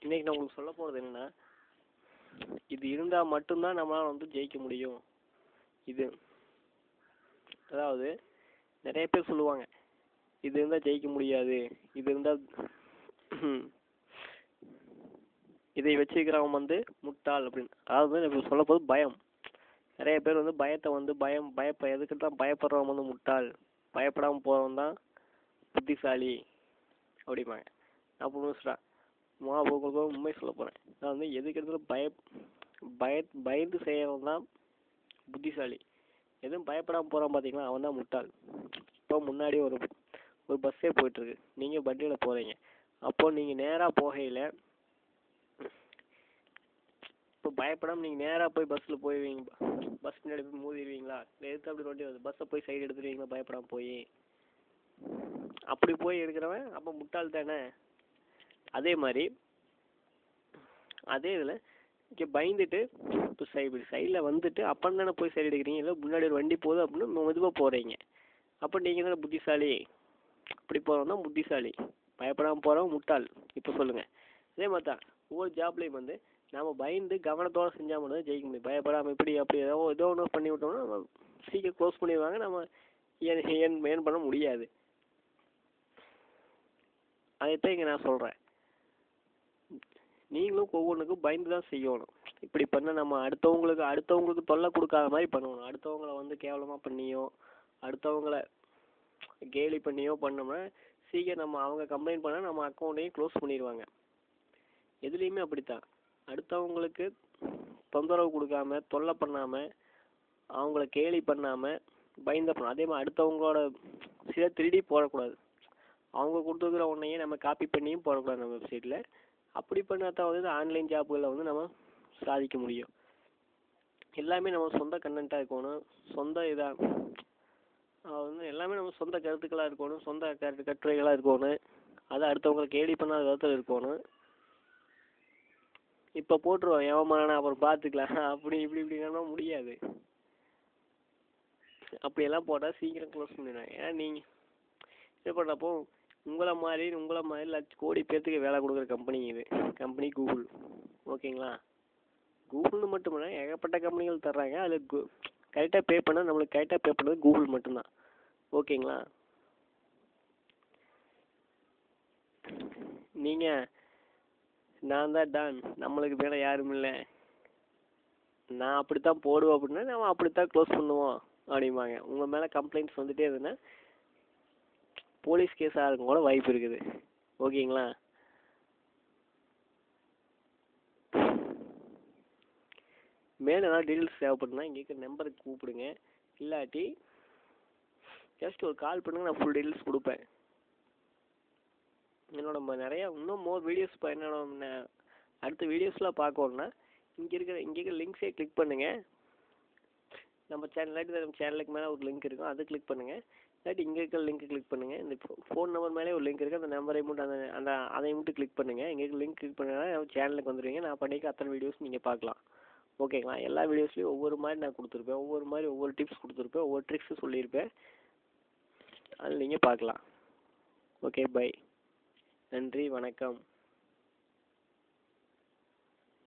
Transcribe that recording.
இன்னைக்கு நான் உங்களுக்கு சொல்ல போகிறது என்னென்னா, இது இருந்தால் மட்டும்தான் நம்மளால் வந்து ஜெயிக்க முடியும். இது அதாவது நிறைய பேர் சொல்லுவாங்க, இது இருந்தால் ஜெயிக்க முடியாது, இது இருந்தால் இதை வச்சுக்கிறவன் வந்து முட்டாள் அப்படின்னு. அதாவது இப்போ சொல்ல போது பயம். நிறைய பேர் வந்து பயத்தை வந்து எதுக்கு தான் பயப்படுறவன் வந்து முட்டாள், பயப்படாமல் போகிறவன் தான் புத்திசாலி அப்படிம்பாங்க. நான் புதுசுடா உங்களுக்கு உண்மை சொல்ல போகிறேன். நான் வந்து எதுக்கு எடுத்தாலும் பயந்து செய்யறவன் தான் புத்திசாலி. எதுவும் பயப்படாமல் போகிறான் பார்த்தீங்களா, அவன் தான் முட்டாள். இப்போ முன்னாடி ஒரு பஸ்ஸே போயிட்டுருக்கு, நீங்கள் வண்டியில் போகிறீங்க. அப்போது நீங்கள் நேராக போகையில் இப்போ பயப்படாமல் நீங்கள் நேராக போய் பஸ்ஸில் போயிடுவீங்க, பஸ் முன்னாடி போய் மோதிடுவீங்களா? எதுக்கு அப்படி வண்டி வருது, பஸ்ஸை போய் சைடு எடுத்துருவீங்களா பயப்படாமல் போய்? அப்படி போய் எடுக்கிறவன் அப்போ முட்டாள் தானே. அதே மாதிரி அதே இதில் இங்கே பயந்துட்டு இப்போ சைடில் வந்துட்டு அப்புறம் தானே போய் சைடு எடுக்கிறீங்க. இல்லை முன்னாடி ஒரு வண்டி போகுது அப்படின்னு மெதுவாக போகிறீங்க, அப்போ நீங்கள் தானே புத்திசாலி. அப்படி போகிறவன் தான் புத்திசாலி, பயப்படாமல் போகிறவன் முட்டாள். இப்போ சொல்லுங்கள். அதே மாதிரி தான் ஒவ்வொரு ஜாப்லேயும் வந்து நாம் பயந்து கவனத்தோடு செஞ்சால் மட்டும் தான் ஜெயிக்க முடியும். பயப்படாமல் இப்படி அப்படி ஏதோ ஒன்று பண்ணி விட்டோம்னா நம்ம சீக்கிரம் க்ளோஸ் பண்ணிடுவாங்க, நம்ம ஏன் பண்ண முடியாது. அதைத்தான் இங்கே நான் சொல்கிறேன். நீங்களும் ஒவ்வொன்றுக்கும் பயந்து தான் செய்யணும். இப்படி பண்ண நம்ம அடுத்தவங்களுக்கு தொல்லை கொடுக்காத மாதிரி பண்ணணும். அடுத்தவங்களை வந்து கேவலமாக பண்ணியோ அடுத்தவங்கள கேலி பண்ணியோ பண்ணோம்னா சீக்கிரம் அவங்க கம்ப்ளைண்ட் பண்ணால் நம்ம அக்கௌண்ட்டையும் க்ளோஸ் பண்ணிடுவாங்க. எதுலேயுமே அப்படித்தான். அடுத்தவங்களுக்கு தொந்தரவு கொடுக்காம தொல்லை பண்ணாமல் அவங்கள கேலி பண்ணாமல் பயந்த பண்ணணும். அதே மாதிரி அடுத்தவங்களோட சில திருடி போடக்கூடாது. அவங்க கொடுத்துருக்குற ஒன்றையே நம்ம காப்பி பண்ணியும் போடக்கூடாது நம்ம வெப்சைட்டில். அப்படி பண்ணாதான் வந்து ஆன்லைன் ஜாப்புகளில் வந்து நம்ம சாதிக்க முடியும். எல்லாமே நம்ம சொந்த கண்டென்ட்டாக இருக்கணும், சொந்த இதாக வந்து எல்லாமே நம்ம சொந்த கருத்துக்களாக இருக்கணும், சொந்த கட்டுரைகளாக இருக்கணும். அதை அடுத்தவங்களை கேலி பண்ணாத விதத்தில் இருக்கணும். இப்போ போட்டுருவோம் ஏமாறானா அப்புறம் பார்த்துக்கலாம் அப்படி இப்படின்னா முடியாது. அப்படியெல்லாம் போட்டால் சீக்கிரம் க்ளோஸ் பண்ணிடுவேன். ஏன்னா நீங்கள் இது பண்ணுறப்போ உங்களை மாதிரி கோடி பேர்த்துக்கு வேலை கொடுக்குற கம்பெனி இது, கம்பெனி கூகுள். ஓகேங்களா? கூகுள்னு மட்டும் இல்லை, ஏகப்பட்ட கம்பெனிகள் தர்றாங்க. அதில் கரெக்டாக பே பண்ணால் நம்மளுக்கு கரெக்டாக பே பண்ணது கூகுள் மட்டும்தான். ஓகேங்களா? நீங்கள் நான் தான் டான், நம்மளுக்கு மேலே யாரும் இல்லை, நான் அப்படித்தான் போடுவேன் அப்படின்னா நம்ம அப்படித்தான் க்ளோஸ் பண்ணுவோம் அப்படிம்பாங்க. உங்கள் மேலே கம்ப்ளைண்ட்ஸ் வந்துட்டே இருந்ததுன்னா போலீஸ் கேஸ் ஆகிறதுக்கு கூட வாய்ப்பு இருக்குது. ஓகேங்களா? மேலே ஏதாவது டீட்டெயில்ஸ் தேவைப்படுதுன்னா இங்கே இருக்கிற நம்பருக்கு கூப்பிடுங்க. இல்லாட்டி ஜஸ்ட் ஒரு கால் பண்ணுங்க, நான் ஃபுல் டீட்டெயில்ஸ் கொடுப்பேன். என்னோட நிறையா இன்னும் மோர் வீடியோஸ் என்னோட அடுத்த வீடியோஸ்லாம் பார்க்கணுன்னா இங்கே இருக்கிற லிங்க்ஸே கிளிக் பண்ணுங்கள். நம்ம சேனலுக்கு மேலே ஒரு லிங்க் இருக்கும், அதை கிளிக் பண்ணுங்கள். இல்லாட்டி இங்கே இருக்கிற லிங்க் கிளிக் பண்ணுங்கள். இந்த ஃபோன் நம்பர் மேலே ஒரு லிங்க் இருக்குது, அந்த நம்பரை மட்டும் அதை மட்டும் கிளிக் பண்ணுங்கள். இங்கே இருக்கிற லிங்க் கிளிக் பண்ணினா சேனலுக்கு வந்துடுவீங்க. நான் பண்ணிக்க அத்தனை வீடியோஸ் நீங்கள் பார்க்கலாம். ஓகேங்களா? எல்லா வீடியோஸ்லையும் ஒவ்வொரு மாதிரி நான் கொடுத்துருப்பேன், ஒவ்வொரு டிப்ஸ் கொடுத்துருப்பேன், ஒவ்வொரு ட்ரிக்ஸும் சொல்லியிருப்பேன். அதில் நீங்கள் பார்க்கலாம். Okay, bye. நன்றி, வணக்கம்.